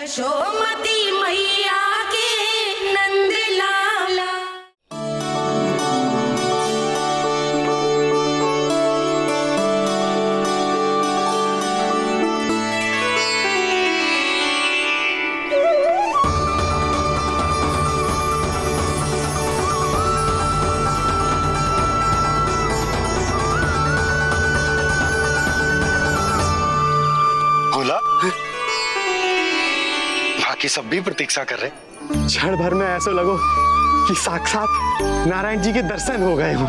यशोमती मैया के नंद लाला। भोला, बाकी सब भी प्रतीक्षा कर रहे। क्षण भर में ऐसा लगो कि साक्षात नारायण जी के दर्शन हो गए हो।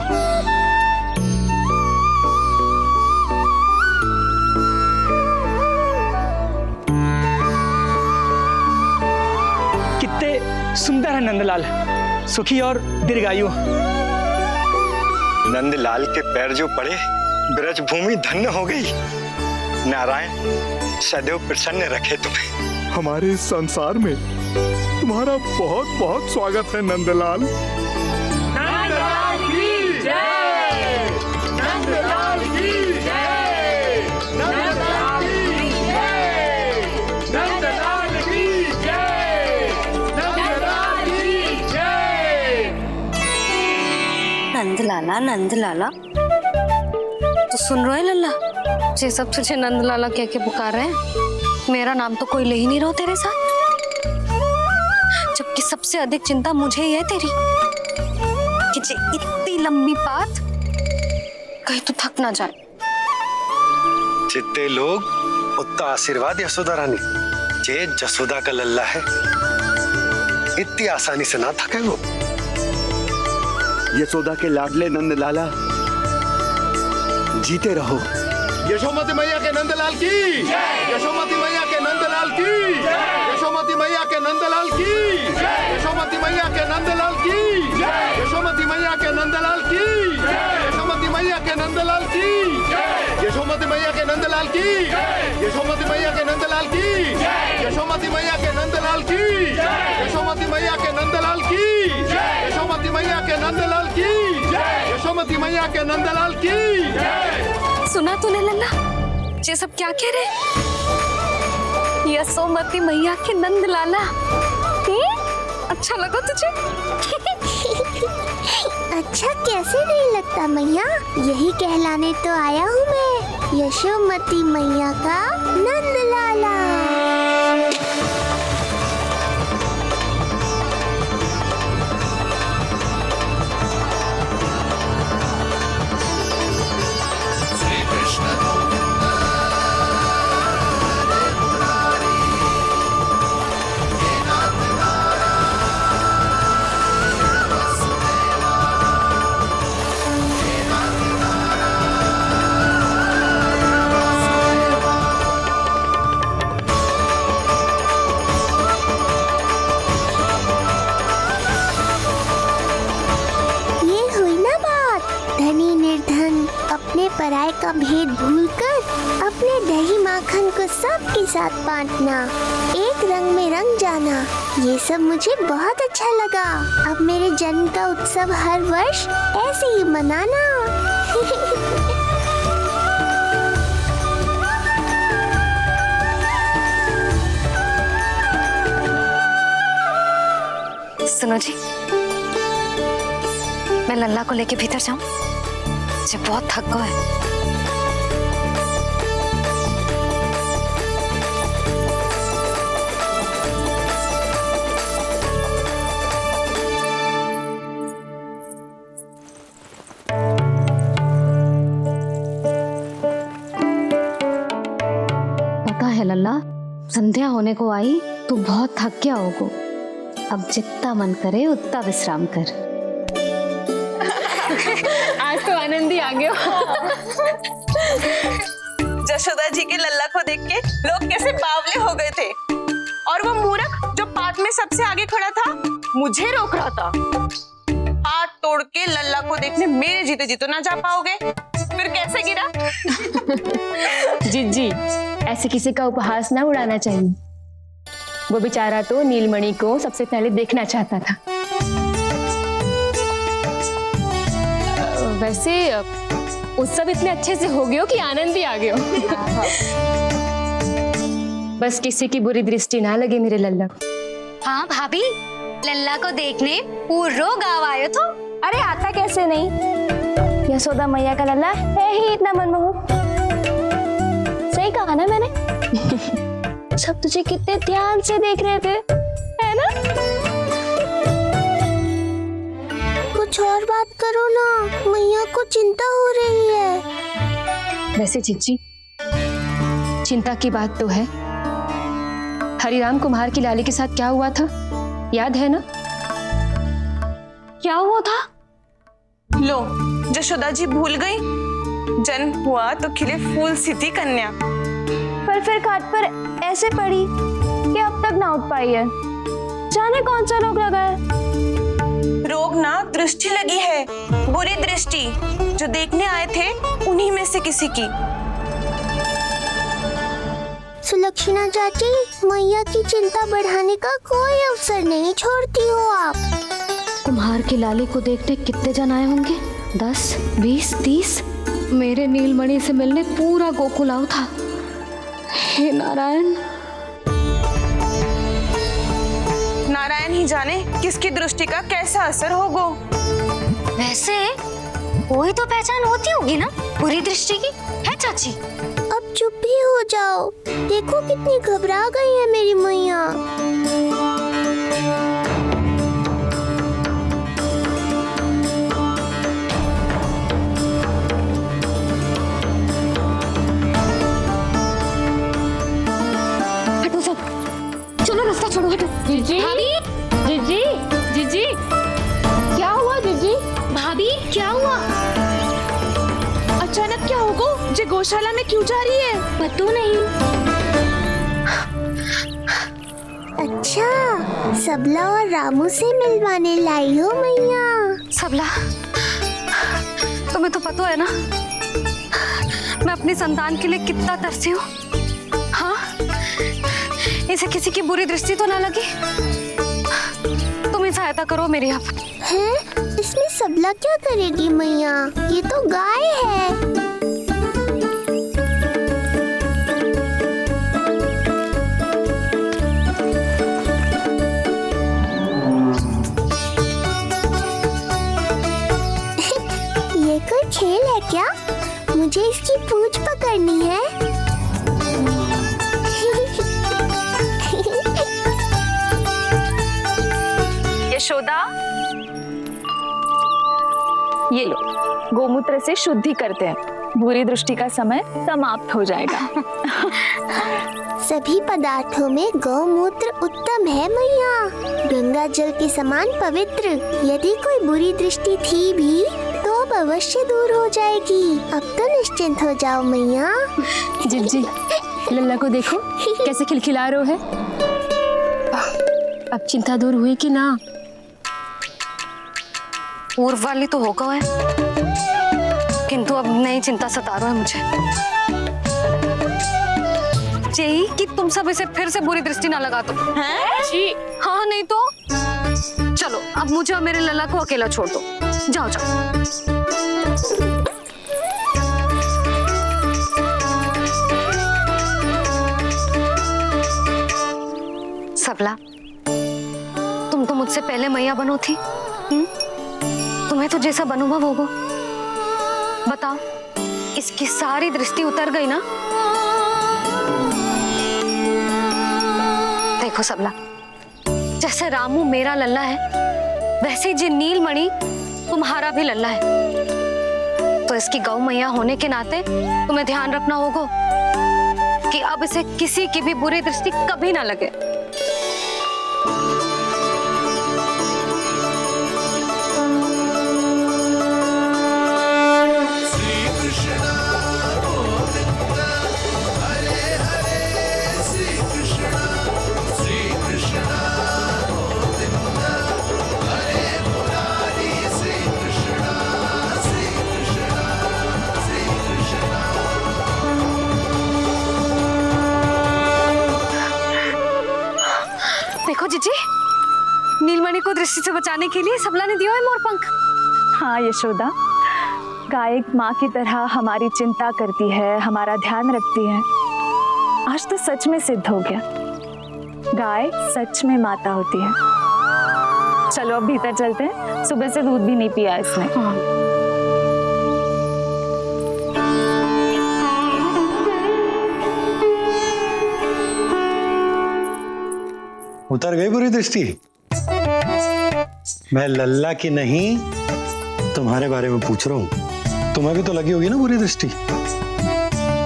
कितने सुंदर है नंदलाल, सुखी और दीर्घायु। नंदलाल के पैर जो पड़े, ब्रज भूमि धन्य हो गई। नारायण सदैव प्रसन्न रखे तुम्हें। हमारे इस संसार में तुम्हारा बहुत बहुत स्वागत है नंदलाल। नंदलाल की जय, नंदलाल की जय, नंदलाल की जय, नंदलाल की जय, नंदलाल की जय। नंदलाला नंदलाला, तो सुन रहे लल्ला, ये सब तुझे नंदलाला कह के पुकार रहे हैं। मेरा नाम तो कोई ले ही नहीं रहा तेरे साथ, जबकि सबसे अधिक चिंता मुझे ही है तेरी कि जे इतनी लंबी बात कहीं तो थक ना जाए। जितने लोग उतना आशीर्वाद यशोदा रानी। जे जसोदा का लल्ला है, इतनी आसानी से ना थके वो। यशोदा के लाडले नंदलाला, जीते रहो। यशोमती मैया के नंदलाल की, यशोमती मैया के नंदलाल की, यशोमती मैया के नंदलाल की, यशोमती मैया के नंदलाल की, यशोमती मैया के नंदलाल की, यशोमती मैया के नंदलाल की, यशोमती मैया के नंदलाल की, यशोमती मैया के नंदलाल की, यशोमती मैया के नंदलाल की, यशोमती मैया के नंदलाल की, यशोमती मैया के नंदलाल की, यशोमती मैया के नंदलाल की। सुना तूने लल्ला, ये सब क्या कह रहे? यशोमती मैया के नंदलाला, अच्छा लगा तुझे? अच्छा कैसे नहीं लगता मैया, यही कहलाने तो आया हूँ मैं, यशोमती मैया का नंदलाला। अपने पराये का भेद भूलकर अपने दही माखन को सबके साथ बांटना, एक रंग में रंग जाना, ये सब मुझे बहुत अच्छा लगा। अब मेरे जन्म का उत्सव हर वर्ष ऐसे ही मनाना। सुनो जी, मैं लल्ला को लेके भीतर जाऊं? मुझे बहुत थक गया है। पता है लल्ला, संध्या होने को आई तो बहुत थक गया होगो। अब जितना मन करे उतना विश्राम कर। आज तो आनंद ही आ गया। जशोदा जी के लल्ला को देख के लोग कैसे बावले हो गए थे, और वो मूर्ख जो पात में सबसे आगे खड़ा था मुझे रोक रहा था। हाथ तोड़ के लल्ला को देखने मेरे जीते जी तो ना जा पाओगे, फिर कैसे गिरा? जिज्जी, ऐसे किसी का उपहास ना उड़ाना चाहिए। वो बेचारा तो नीलमणि को सबसे पहले देखना चाहता था। वैसे उत्सव इतने अच्छे से हो गया कि आनंद भी आ गया। बस किसी की बुरी दृष्टि ना लगे मेरे लल्ला को। हाँ भाभी, लल्ला को देखने पूरो गाँव आयो तो। अरे आता कैसे नहीं, यशोदा मैया का लल्ला है ही इतना मनमोहक। सही कहा ना मैंने? सब तुझे कितने ध्यान से देख रहे थे, है ना? कुछ और बात करो ना, मैया को चिंता हो रही है। वैसे जीजी, चिंता की बात तो है। हरिराम कुम्हार की लाली के साथ क्या हुआ था, याद है ना? क्या हुआ था? लो, जशोदा जी भूल गई। जन्म हुआ तो खिले फूल सी थी कन्या, पर फिर खाट पर ऐसे पड़ी कि अब तक ना उठ पाई है। जाने कौन सा रोग लगा है। रोग ना दृष्टि लगी है, बुरी दृष्टि। जो देखने आए थे उन्हीं में से किसी की। सुलक्षणा चाची, मैया की चिंता बढ़ाने का कोई अवसर नहीं छोड़ती हो आप। कुम्हार की लाली को देखने कितने जन आए होंगे? 10, 20, 30। मेरे नीलमणि से मिलने पूरा गोकुल आओ था। हे नारायण। नारायण ही जाने किसकी दृष्टि का कैसा असर होगा। वैसे कोई तो पहचान होती होगी ना बुरी दृष्टि की, है चाची? अब चुप ही हो जाओ, देखो कितनी घबरा गई है मेरी मैया। हटो सब, चलो रास्ता छोड़ो, हटो। जीजी, जीजी, जीजी, क्या हुआ जीजी? भाभी क्या हुआ? अचानक क्या होगा? जे गौशाला में क्यों जा रही है? पता नहीं। अच्छा, सबला और रामू से मिलवाने लाई हो मैया। सबला, तुम्हें तो पता है ना मैं अपनी संतान के लिए कितना तरसी हूँ। हाँ, इसे किसी की बुरी दृष्टि तो ना लगी। तुम ही सहायता करो मेरी। अब हैं? इसमें सबला क्या करेगी मैया? ये तो गाय है। ये कोई खेल है क्या? मुझे इसकी पूंछ पकड़नी है। यशोदा, ये लो, गोमूत्र से शुद्धि करते हैं, बुरी दृष्टि का समय समाप्त हो जाएगा। सभी पदार्थों में गौमूत्र उत्तम है मैया, गंगा जल के समान पवित्र। यदि कोई बुरी दृष्टि थी भी तो अब अवश्य दूर हो जाएगी। अब तो निश्चिंत हो जाओ मैया। जीजी, लल्ला को देखो कैसे खिलखिला रहे है। अब चिंता दूर हुई कि ना? पूर्व वाली तो होगा है, किंतु अब नई चिंता सता रहा है मुझे। यही कि तुम सब इसे फिर से बुरी दृष्टि ना लगा दो। हैं? जी। हाँ, नहीं तो चलो अब मुझे और मेरे लल्ला को अकेला छोड़ दो। जाओ जाओ। सबला, तुम तो मुझसे पहले मैया बनो थी। तुम्हें तो जैसा अनुभव होगा। बताओ, इसकी सारी दृष्टि उतर गई ना? देखो सबला, जैसे रामू मेरा लल्ला है, वैसे ही नीलमणि तुम्हारा भी लल्ला है। तो इसकी गौ मैया होने के नाते तुम्हें ध्यान रखना होगा कि अब इसे किसी की भी बुरी दृष्टि कभी ना लगे। देखो जीजी, नीलमणि को दृष्टि से बचाने के लिए सबला ने दिया है मोरपंख। हाँ यशोदा, गाय माँ की तरह हमारी चिंता करती है, हमारा ध्यान रखती है। आज तो सच में सिद्ध हो गया, गाय सच में माता होती है। चलो अब भीतर चलते हैं, सुबह से दूध भी नहीं पिया इसने। उतर गई बुरी दृष्टि? मैं लल्ला की नहीं तुम्हारे बारे में पूछ रहा हूं। तुम्हें भी तो लगी होगी ना बुरी दृष्टि।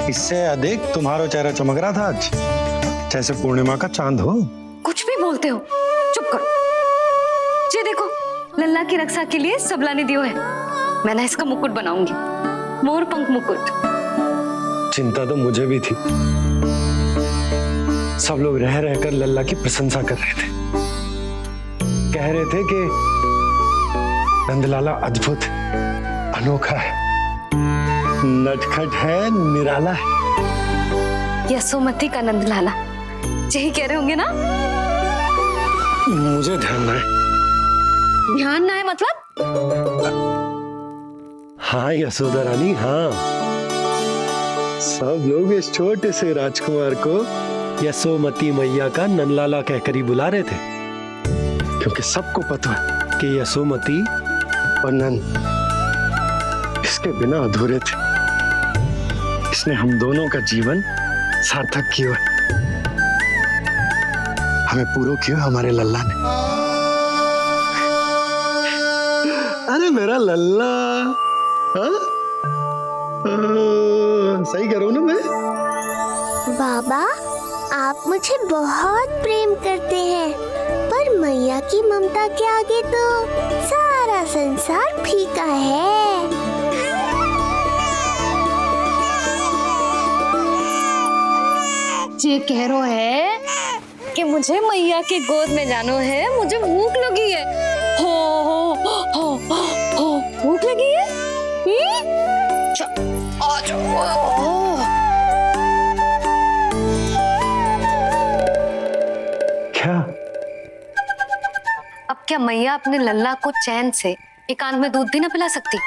इससे अधिक तुम्हारा चेहरा चमक रहा था आज, जैसे पूर्णिमा का चांद हो। कुछ भी बोलते हो, चुप करो। ये देखो, लल्ला की रक्षा के लिए सबला ने दियो है। मैं ना इसका मुकुट बनाऊंगी, मोर पंख मुकुट। चिंता तो मुझे भी थी। सब लोग रह रहकर लल्ला की प्रशंसा कर रहे थे, कह रहे थे कि नंदलाला अद्भुत, अनोखा है, नटखट है, निराला है। यशोमती का नंदलाला, यही कह रहे होंगे ना? मुझे ध्यान ना है। ध्यान ना है मतलब? हाँ यशोदा रानी, हाँ। सब लोग इस छोटे से राजकुमार को यशोमती मैया का नंदलाला कहकर ही बुला रहे थे, क्योंकि सबको पता है कि यशोमती और नंद इसके बिना अधूरे थे। इसने हम दोनों का जीवन सार्थक किया है। हमें पूरा किया हमारे लल्ला ने। अरे मेरा लल्ला, हाँ? सही कह रहा हूं ना मैं? बाबा, आप मुझे बहुत प्रेम करते हैं, पर मैया की ममता के आगे तो सारा संसार फीका है। ये कह रो है कि मुझे मैया के गोद में जानो है, मुझे भूख लगी है। हो भूख लगी है? आ जाओ। क्या? अब क्या मैया अपने लल्ला को चैन से एकांत में दूध भी ना पिला सकती?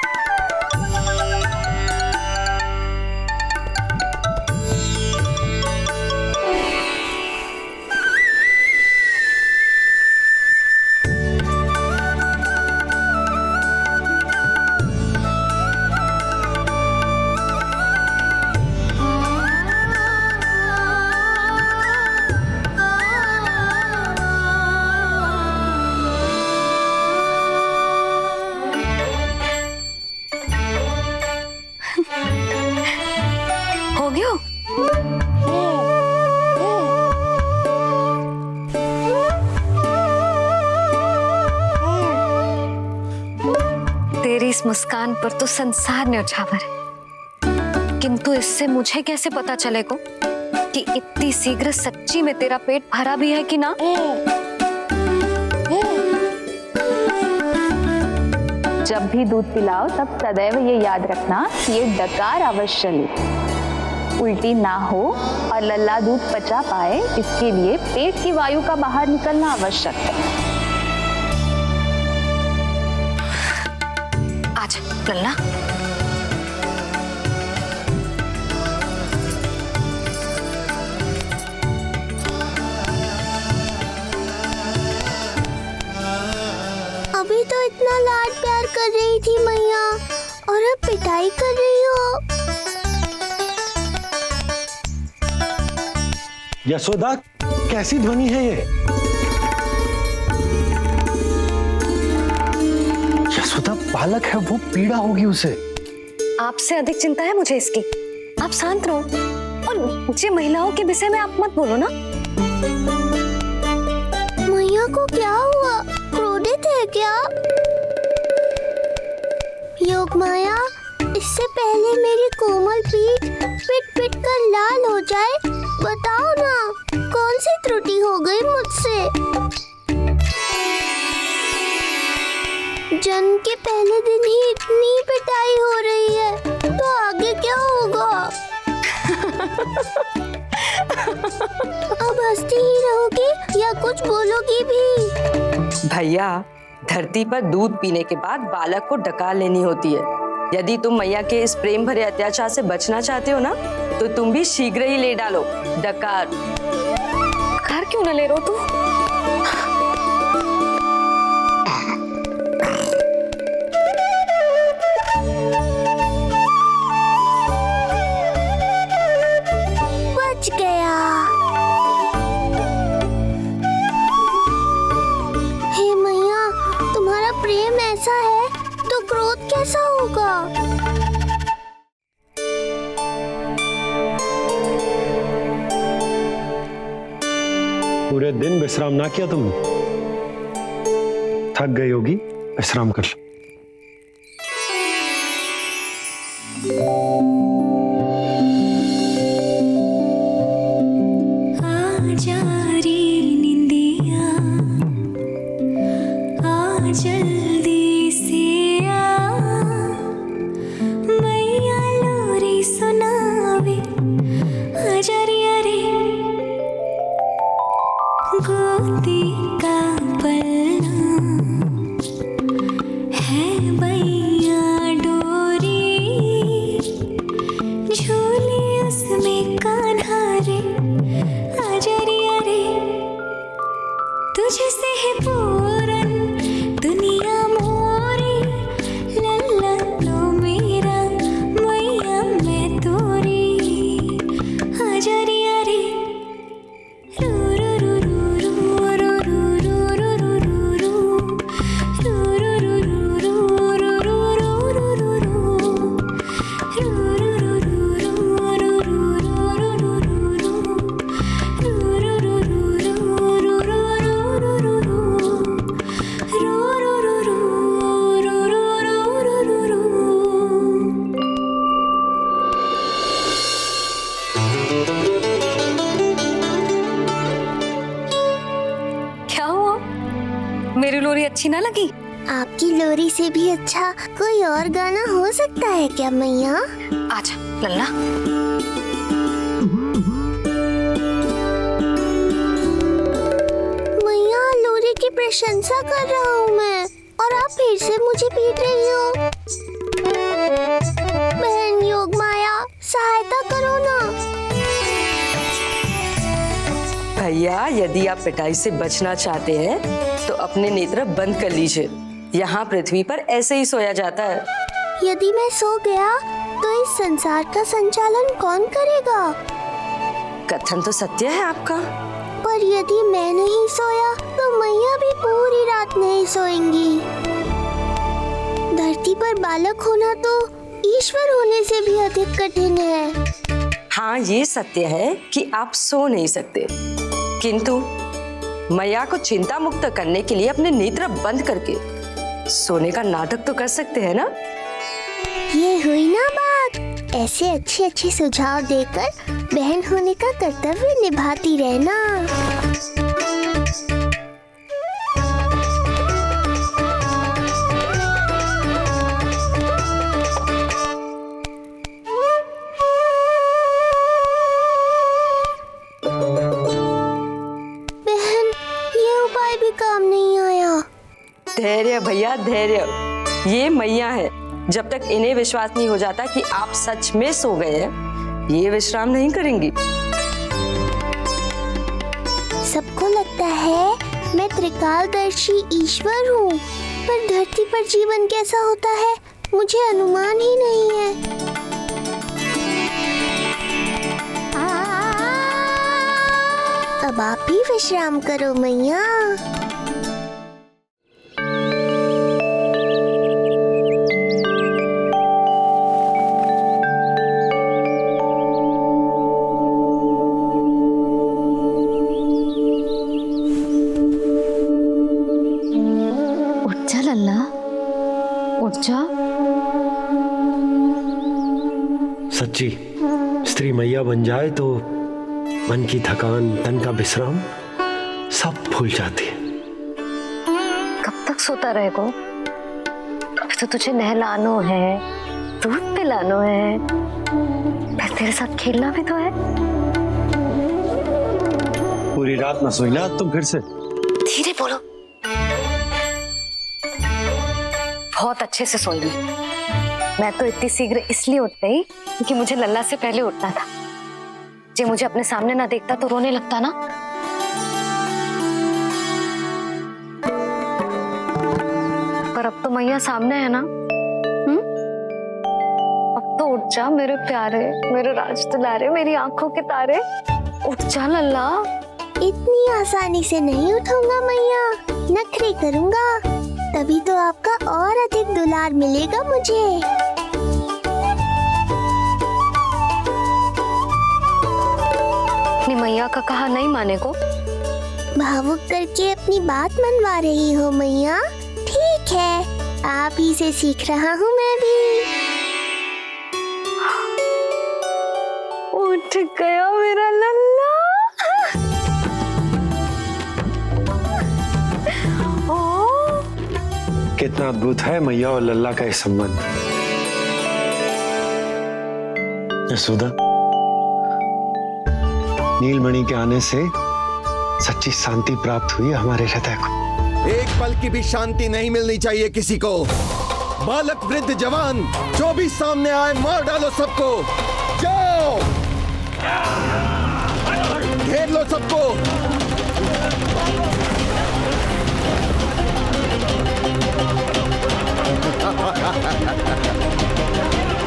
हो गया? तेरी इस मुस्कान पर तो संसार न्यौछावर है, किंतु इससे मुझे कैसे पता चलेगा कि इतनी शीघ्र सच्ची में तेरा पेट भरा भी है कि ना? जब भी दूध पिलाओ तब सदैव ये याद रखना कि ये डकार अवश्य ले, उल्टी ना हो और लल्ला दूध पचा पाए, इसके लिए पेट की वायु का बाहर निकलना आवश्यक है। आजा लल्ला। अभी तो इतना लाड प्यार कर रही थी मैया, और अब पिटाई कर रही हो। यशोदा, कैसी ध्वनि है ये? यशोदा बालक है, वो पीड़ा होगी उसे। आपसे अधिक चिंता है मुझे इसकी। आप शांत रहो, और मुझे महिलाओं के विषय में आप मत बोलो ना। मैया को क्या हुआ? क्रोधित है क्या? योग माया, इससे पहले मेरी कोमल पीठ पिट पिट कर लाल हो जाए, बताओ ना कौन सी त्रुटि हो गई मुझसे? जन्म के पहले दिन ही इतनी पिटाई हो रही है, तो आगे क्या होगा? अब हंसती ही रहोगी या कुछ बोलोगी भी? भैया, धरती पर दूध पीने के बाद बालक को डकार लेनी होती है। यदि तुम मैया के इस प्रेम भरे अत्याचार से बचना चाहते हो ना, तो तुम भी शीघ्र ही ले डालो डकार। घर क्यों ना ले रो तू? बच गया। हे मैया, तुम्हारा प्रेम ऐसा है तो क्रोध कैसा होगा? पूरे दिन विश्राम ना किया तुमने? थक गई होगी, विश्राम कर लो। जल्दी से आ, मैया लोरी सुनावे आजारिया रे, गोदी का पलना है मैया डोरी, झूले उसमें कान्हा रे आजारिया रे, तुझसे है पूरन दुनिया मोरी, लल्ला तो मेरा मैया मैं तोरी आजारिया रे, रू रू रू रू रू रू रू रू रू रू क्या हुआ? मेरी लोरी अच्छी ना लगी? आपकी लोरी से भी अच्छा कोई और गाना हो सकता है क्या मैया? आजा लल्ला। मैया, लोरी की प्रशंसा कर रहा हूँ मैं और आप फिर से मुझे पीट रही हो। बहन योग माया, सहायता करो ना। भैया, यदि आप पिटाई से बचना चाहते हैं तो अपने नेत्र बंद कर लीजिए। यहाँ पृथ्वी पर ऐसे ही सोया जाता है। यदि मैं सो गया तो इस संसार का संचालन कौन करेगा? कथन तो सत्य है आपका। पर यदि मैं नहीं सोया तो मैया भी पूरी रात नहीं सोएंगी। धरती पर बालक होना तो ईश्वर होने से भी अधिक कठिन है। हाँ, ये सत्य है कि आप सो नहीं सकते, किंतु मैया को चिंता मुक्त करने के लिए अपने नेत्र बंद करके सोने का नाटक तो कर सकते हैं ना। ये हुई ना बात। ऐसे अच्छे अच्छे सुझाव देकर बहन होने का कर्तव्य निभाती रहना। बहन, ये उपाय भी काम नहीं आया। धैर्य भैया, धैर्य। ये मैया है, जब तक इन्हें विश्वास नहीं हो जाता कि आप सच में सो गए हैं, ये विश्राम नहीं करेंगी। सबको लगता है मैं त्रिकालदर्शी ईश्वर हूँ, पर धरती पर जीवन कैसा होता है मुझे अनुमान ही नहीं है। अब आप भी विश्राम करो मैया। उठ जा लल्ला, उठ जा। सच्ची स्त्री मैया बन जाए तो मन की थकान, तन का विश्राम सब भूल जाती है। कब तक सोता रहेगा? अभी तो तुझे नहलानो है, दूध पिलानो है, फिर तेरे साथ खेलना भी तो है। पूरी रात ना सोई ना तुम फिर से? धीरे बोलो। बहुत अच्छे से सोई मैं तो इतनी शीघ्र इसलिए उठ गई क्योंकि मुझे लल्ला से पहले उठना था। जे मुझे अपने सामने ना देखता तो रोने लगता ना। पर अब तो मैया सामने है ना। अब तो उठ जा मेरे प्यारे, मेरे राज दुलारे, मेरी आंखों के तारे, उठ जा लल्ला। इतनी आसानी से नहीं उठूंगा मैया, नखरे करूंगा, तभी तो आपका और अधिक दुलार मिलेगा मुझे। अपनी मैया का कहा नहीं माने को भावुक करके अपनी बात मनवा रही हो मैया। ठीक है, आप ही से सीख रहा हूँ मैं भी। उठ गया मेरा लल्ला। कितना अद्भुत है मैया और लल्ला का ये संबंध। यशोदा, नीलमणि के आने से सच्ची शांति प्राप्त हुई हमारे हृदय को। एक पल की भी शांति नहीं मिलनी चाहिए किसी को। बालक वृद्ध जवान जो भी सामने आए मार डालो सबको। जाओ, घेर लो सबको।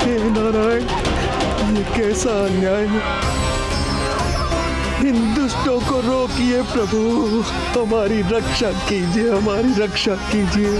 हे नारायण, ये कैसा अन्याय है। इन दुष्टों को रोकिए प्रभु, हमारी रक्षा कीजिए, हमारी रक्षा कीजिए।